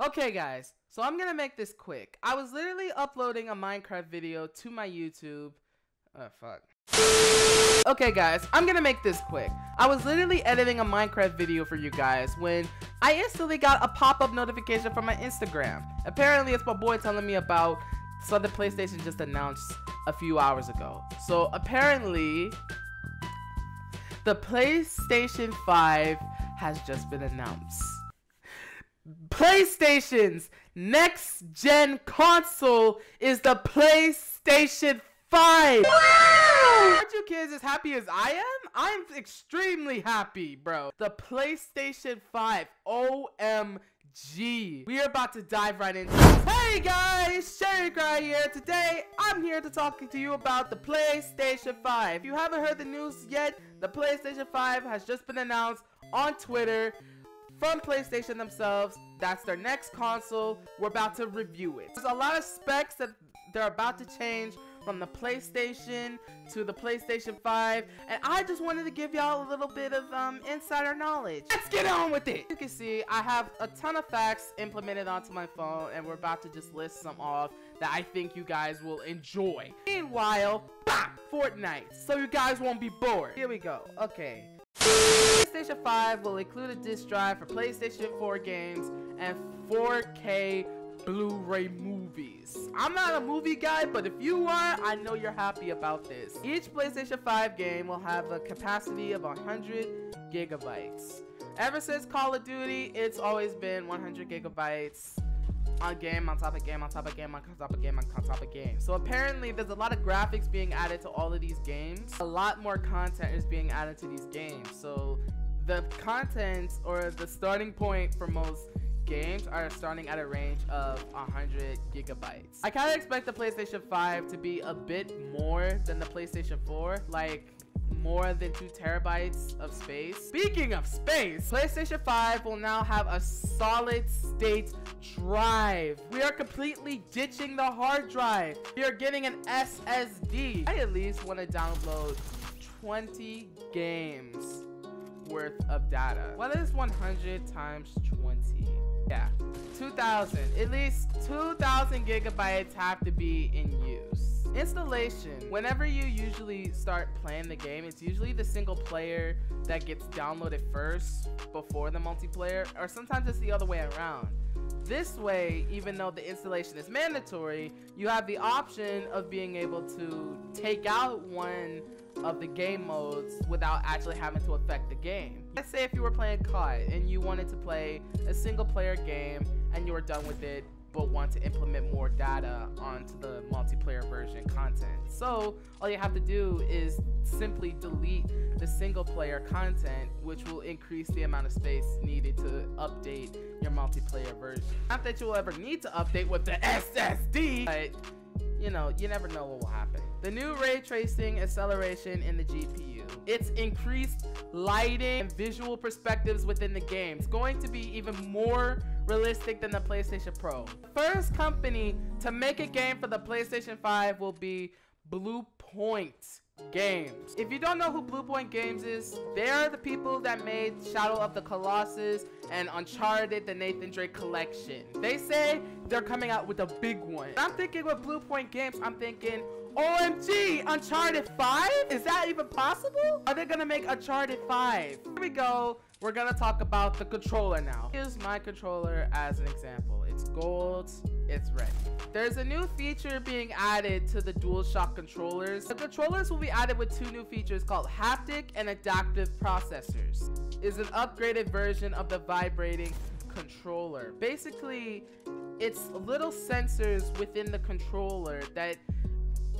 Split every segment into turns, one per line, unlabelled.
Okay guys, so I'm gonna make this quick. I was literally uploading a Minecraft video to my YouTube. Oh fuck. Okay guys, I'm gonna make this quick. I was literally editing a Minecraft video for you guys when I instantly got a pop-up notification from my Instagram. Apparently it's my boy telling me about something PlayStation just announced a few hours ago. So apparently the PlayStation 5 has just been announced. PlayStation's next gen console is the PlayStation 5. Wow! Aren't you kids as happy as I am? I'm extremely happy, bro. The PlayStation 5. OMG. We are about to dive right into it. Hey guys, CherryCry here. Today, I'm here to talk to you about the PlayStation 5. If you haven't heard the news yet, the PlayStation 5 has just been announced on Twitter from PlayStation themselves. That's their next console. We're about to review it. There's a lot of specs that they're about to change from the PlayStation to the PlayStation 5, and I just wanted to give y'all a little bit of insider knowledge. Let's get on with it. You can see I have a ton of facts implemented onto my phone, and we're about to just list some off that I think you guys will enjoy. Meanwhile, Fortnite, so you guys won't be bored. Here we go. Okay. PlayStation 5 will include a disc drive for PlayStation 4 games and 4K Blu-ray movies. I'm not a movie guy, but if you are, I know you're happy about this. Each PlayStation 5 game will have a capacity of 100 gigabytes. Ever since Call of Duty, it's always been 100 gigabytes. On game on top of game on top of game on top of game on top of game. So apparently there's a lot of graphics being added to all of these games. A lot more content is being added to these games. So the content or the starting point for most games are starting at a range of 100 gigabytes. I kind of expect the PlayStation 5 to be a bit more than the PlayStation 4, like more than 2 terabytes of space. Speaking of space, PlayStation 5 will now have a solid state drive. We are completely ditching the hard drive. We are getting an SSD. I at least want to download 20 games worth of data. What is 100 times 20? Yeah, 2,000. At least 2,000 gigabytes have to be in use. Installation. Whenever you usually start playing the game, it's usually the single player that gets downloaded first before the multiplayer, or sometimes it's the other way around. This way, even though the installation is mandatory, you have the option of being able to take out one of the game modes without actually having to affect the game. Let's say if you were playing COD and you wanted to play a single player game and you were done with it but want to implement more data onto the multiplayer version content. So all you have to do is simply delete the single player content, which will increase the amount of space needed to update your multiplayer version. Not that you'll ever need to update with the SSD, but you know, you never know what will happen. The new ray tracing acceleration in the GPU. It's increased lighting and visual perspectives within the game. It's going to be even more realistic than the PlayStation Pro. The first company to make a game for the PlayStation 5 will be Bluepoint Games. If you don't know who Bluepoint Games is, they're the people that made Shadow of the Colossus and Uncharted: The Nathan Drake Collection. They say they're coming out with a big one. I'm thinking with Bluepoint Games, I'm thinking, OMG, Uncharted 5? Is that even possible? Are they gonna make Uncharted 5? Here we go. We're gonna talk about the controller now. Here's my controller as an example. It's gold, it's ready. There's a new feature being added to the DualShock controllers. The controllers will be added with 2 new features called haptic and adaptive processors. It's an upgraded version of the vibrating controller. Basically, it's little sensors within the controller that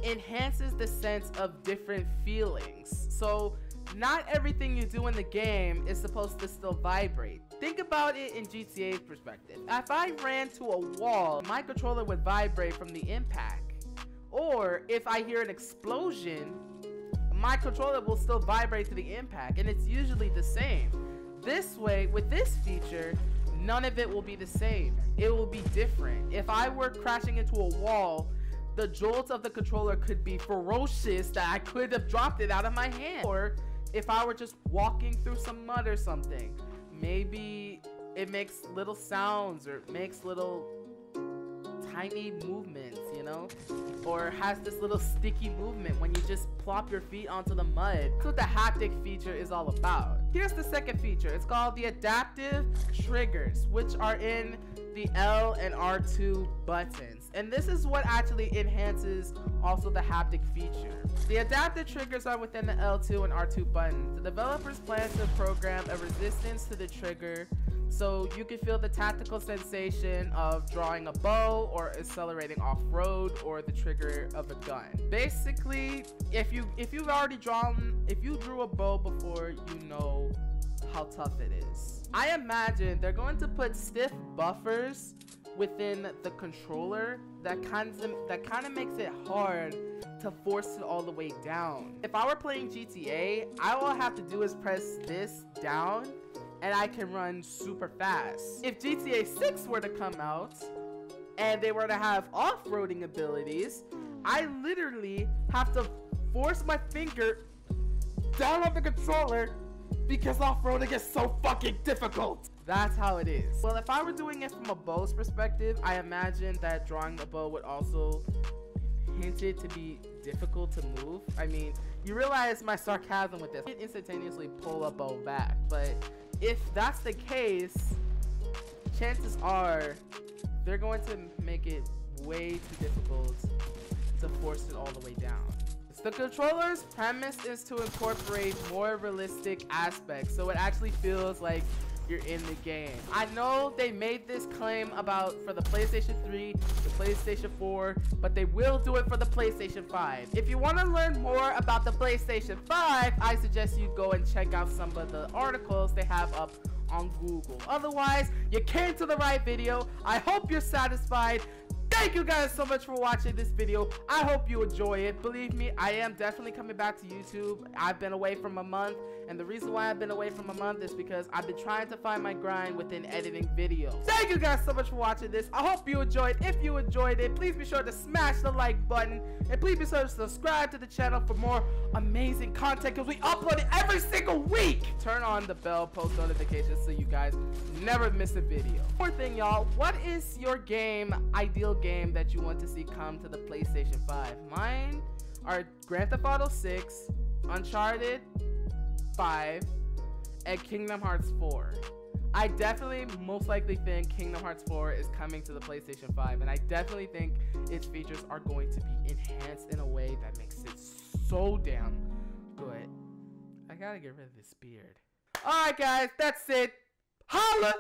enhances the sense of different feelings. So not everything you do in the game is supposed to still vibrate. Think about it in GTA's perspective. If I ran to a wall, my controller would vibrate from the impact. Or if I hear an explosion, my controller will still vibrate to the impact, and it's usually the same. This way, with this feature, none of it will be the same. It will be different. If I were crashing into a wall, the jolt of the controller could be ferocious that I could have dropped it out of my hand. Or if I were just walking through some mud or something, maybe it makes little sounds or makes little tiny movements, you know, or has this little sticky movement when you just plop your feet onto the mud. That's what the haptic feature is all about. Here's the second feature. It's called the adaptive triggers, which are in the L and R2 buttons, and this is what actually enhances also the haptic feature. The adaptive triggers are within the L2 and R2 buttons. The developers plan to program a resistance to the trigger so you can feel the tactical sensation of drawing a bow or accelerating off-road or the trigger of a gun. Basically, if you drew a bow before, you know how tough it is. I imagine they're going to put stiff buffers within the controller that kind of makes it hard to force it all the way down. If I were playing GTA, all I have to do is press this down and I can run super fast. If GTA 6 were to come out and they were to have off-roading abilities, I literally have to force my finger down on the controller because off-roading is so fucking difficult. That's how it is. Well, if I were doing it from a bow's perspective, I imagine that drawing a bow would also hint it to be difficult to move. I mean, you realize my sarcasm with this. I can instantaneously pull a bow back, but if that's the case, chances are they're going to make it way too difficult to force it all the way down. The controller's premise is to incorporate more realistic aspects, so it actually feels like you're in the game. I know they made this claim for the PlayStation 3, the PlayStation 4, but they will do it for the PlayStation 5. If you want to learn more about the PlayStation 5, I suggest you go and check out some of the articles they have up on Google. Otherwise, you came to the right video. I hope you're satisfied. Thank you guys so much for watching this video. I hope you enjoy it. Believe me, I am definitely coming back to YouTube. I've been away from a month, and the reason why I've been away from a month is because I've been trying to find my grind within editing videos. Thank you guys so much for watching this. I hope you enjoyed. If you enjoyed it, please be sure to smash the like button, and please be sure to subscribe to the channel for more amazing content because we upload it every single week. Turn on the bell, post notifications so you guys never miss a video. One more thing, y'all. What is your ideal game that you want to see come to the PlayStation 5? Mine are Grand Theft Auto 6, Uncharted 5, and Kingdom Hearts 4. I definitely most likely think Kingdom Hearts 4 is coming to the PlayStation 5, and I definitely think its features are going to be enhanced in a way that makes it so damn good. I gotta get rid of this beard. Alright guys, that's it. Holla!